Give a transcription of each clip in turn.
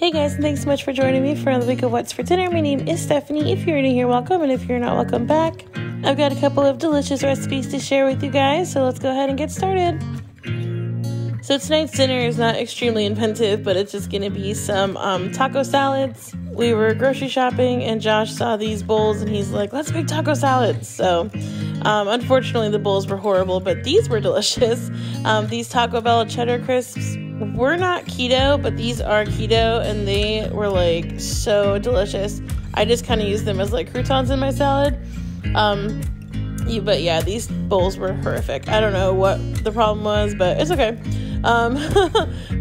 Hey guys, and thanks so much for joining me for another week of What's for Dinner. My name is Stephanie. If you're new here, welcome, and if you're not, welcome back. I've got a couple of delicious recipes to share with you guys, so let's go ahead and get started. So tonight's dinner is not extremely inventive, but it's just going to be some taco salads. We were grocery shopping, and Josh saw these bowls, and he's like, let's make taco salads. So unfortunately, the bowls were horrible, but these were delicious. These Taco Bell cheddar crisps were not keto, but these are keto, and they were like so delicious. I just kind of used them as like croutons in my salad. But yeah, these bowls were horrific. I don't know what the problem was, but it's okay.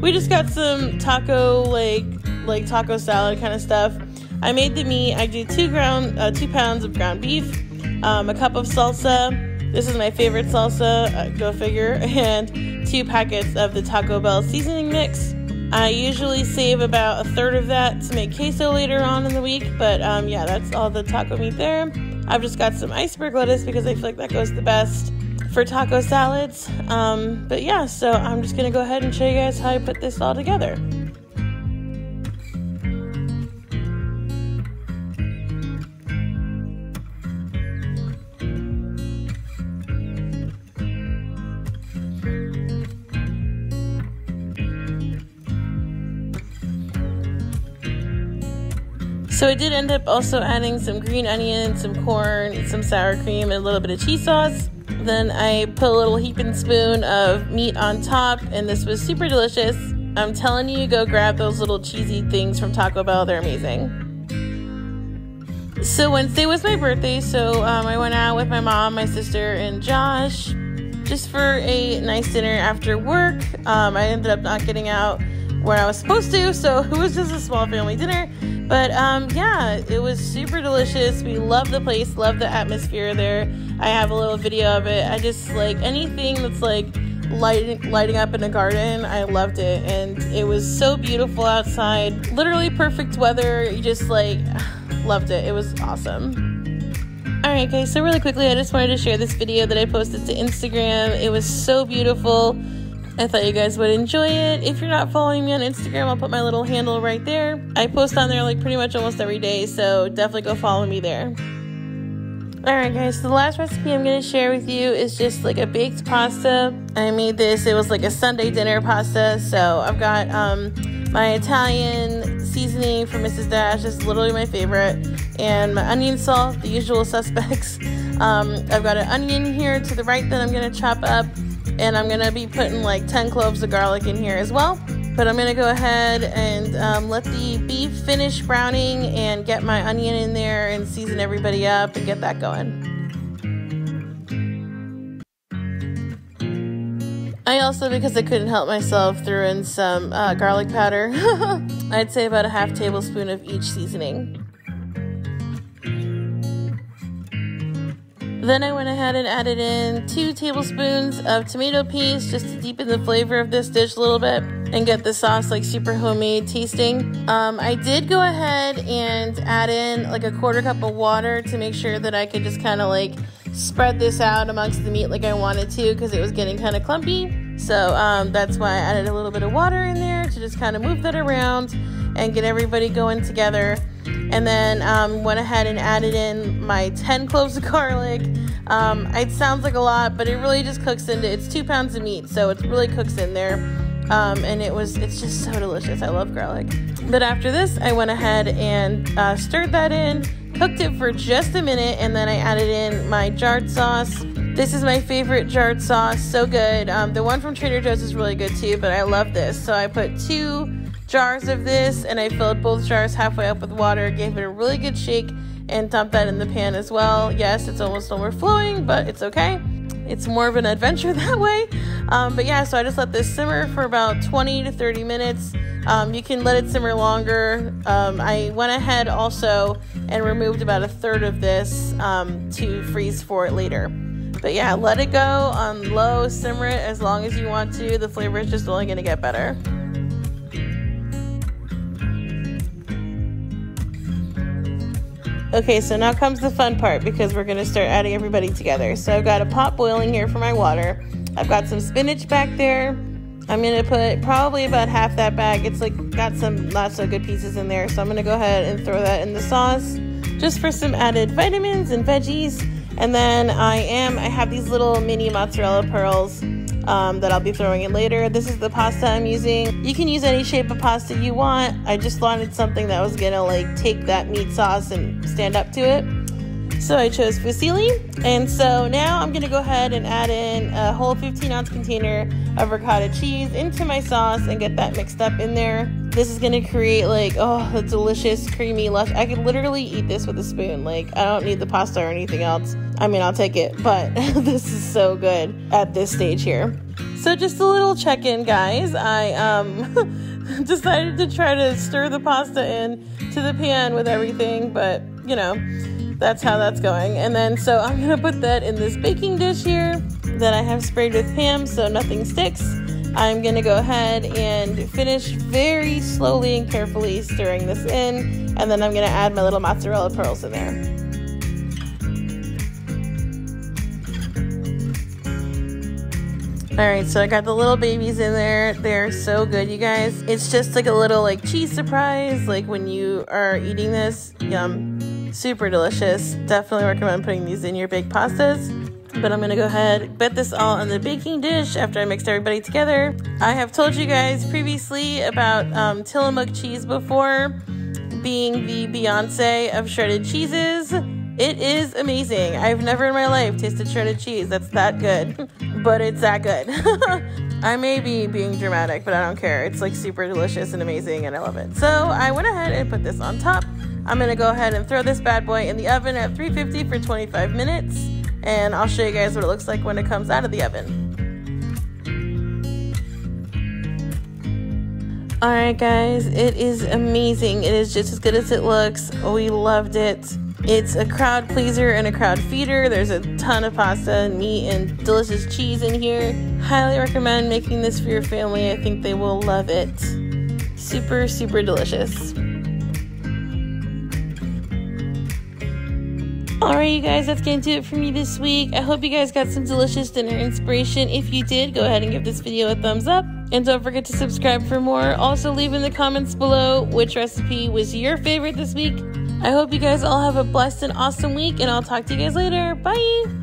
We just got some taco, like taco salad kind of stuff. I made the meat. I do 2 pounds of ground beef, a cup of salsa. This is my favorite salsa, go figure, and 2 packets of the Taco Bell seasoning mix. I usually save about 1/3 of that to make queso later on in the week, but yeah, that's all the taco meat there. I've just got some iceberg lettuce because I feel like that goes the best for taco salads. But yeah, so I'm just gonna go ahead and show you guys how I put this all together. So I did end up also adding some green onion, some corn, some sour cream, and a little bit of cheese sauce. Then I put a little heaping spoon of meat on top, and this was super delicious. I'm telling you, go grab those little cheesy things from Taco Bell. They're amazing. So Wednesday was my birthday, so I went out with my mom, my sister, and Josh just for a nice dinner after work. I ended up not getting out when I was supposed to, so it was just a small family dinner. But yeah, it was super delicious. We love the place, love the atmosphere there. I have a little video of it. I just like anything that's like lighting up in a garden. I loved it, and it was so beautiful outside. Literally perfect weather. You just like loved it. It was awesome. Alright guys, so really quickly, I just wanted to share this video that I posted to Instagram. It was so beautiful. I thought you guys would enjoy it. If you're not following me on Instagram, I'll put my little handle right there. I post on there like pretty much almost every day, so definitely go follow me there. Alright guys, so the last recipe I'm going to share with you is just like a baked pasta. I made this, it was like a Sunday dinner pasta, so I've got my Italian seasoning from Mrs. Dash. This is literally my favorite, and my onion salt, the usual suspects. I've got an onion here to the right that I'm going to chop up, and I'm going to be putting like 10 cloves of garlic in here as well. But I'm going to go ahead and let the beef finish browning and get my onion in there and season everybody up and get that going. I also, because I couldn't help myself, threw in some garlic powder. I'd say about a 1/2 tablespoon of each seasoning. Then I went ahead and added in 2 tablespoons of tomato paste just to deepen the flavor of this dish a little bit and get the sauce like super homemade tasting. I did go ahead and add in like a 1/4 cup of water to make sure that I could just kind of like spread this out amongst the meat like I wanted to, because it was getting kind of clumpy. So that's why I added a little bit of water in there to just kind of move that around and get everybody going together. And then went ahead and added in my 10 cloves of garlic. It sounds like a lot, but it really just cooks into, it's 2 pounds of meat, so it really cooks in there. And it's just so delicious. I love garlic. But after this, I went ahead and stirred that in, cooked it for just a minute, and then I added in my jarred sauce. This is my favorite jarred sauce, so good. The one from Trader Joe's is really good too, but I love this. So I put 2 jars of this, and I filled both jars halfway up with water, gave it a really good shake, and dumped that in the pan as well. Yes, it's almost overflowing, but it's okay. It's more of an adventure that way. But yeah, so I just let this simmer for about 20 to 30 minutes. You can let it simmer longer. I went ahead also and removed about 1/3 of this to freeze for it later. But yeah, let it go on low, simmer it as long as you want to. The flavor is just only going to get better. Okay, so now comes the fun part, because we're going to start adding everybody together. So I've got a pot boiling here for my water. I've got some spinach back there. I'm gonna put probably about half that bag. It's like got some not so good pieces in there, so I'm gonna go ahead and throw that in the sauce just for some added vitamins and veggies. And then I have these little mini mozzarella pearls that I'll be throwing in later. This is the pasta I'm using. You can use any shape of pasta you want. I just wanted something that was gonna like take that meat sauce and stand up to it. So I chose fusilli. And so now I'm gonna go ahead and add in a whole 15-ounce container of ricotta cheese into my sauce and get that mixed up in there. This is gonna create like, oh, a delicious, creamy, lush. I could literally eat this with a spoon. Like, I don't need the pasta or anything else. I mean, I'll take it, but this is so good at this stage here. So just a little check-in, guys. I decided to try to stir the pasta in to the pan with everything, but you know, that's how that's going. And then so I'm gonna put that in this baking dish here that I have sprayed with Pam so nothing sticks. I'm gonna go ahead and finish very slowly and carefully stirring this in, and then I'm gonna add my little mozzarella pearls in there. Alright, so I got the little babies in there. They're so good, you guys. It's just like a little like cheese surprise, like when you are eating this. Yum. Super delicious. Definitely recommend putting these in your baked pastas. But I'm going to go ahead and put this all in the baking dish after I mixed everybody together. I have told you guys previously about Tillamook cheese before being the Beyonce of shredded cheeses. It is amazing. I've never in my life tasted shredded cheese that's that good, but it's that good. I may be being dramatic, but I don't care. It's like super delicious and amazing, and I love it. So I went ahead and put this on top. I'm going to go ahead and throw this bad boy in the oven at 350 for 25 minutes, and I'll show you guys what it looks like when it comes out of the oven. Alright guys, it is amazing. It is just as good as it looks. We loved it. It's a crowd pleaser and a crowd feeder. There's a ton of pasta and meat and delicious cheese in here. Highly recommend making this for your family. I think they will love it. Super, super delicious. Alright you guys, that's going to do it for me this week. I hope you guys got some delicious dinner inspiration. If you did, go ahead and give this video a thumbs up. And don't forget to subscribe for more. Also leave in the comments below which recipe was your favorite this week. I hope you guys all have a blessed and awesome week, and I'll talk to you guys later. Bye!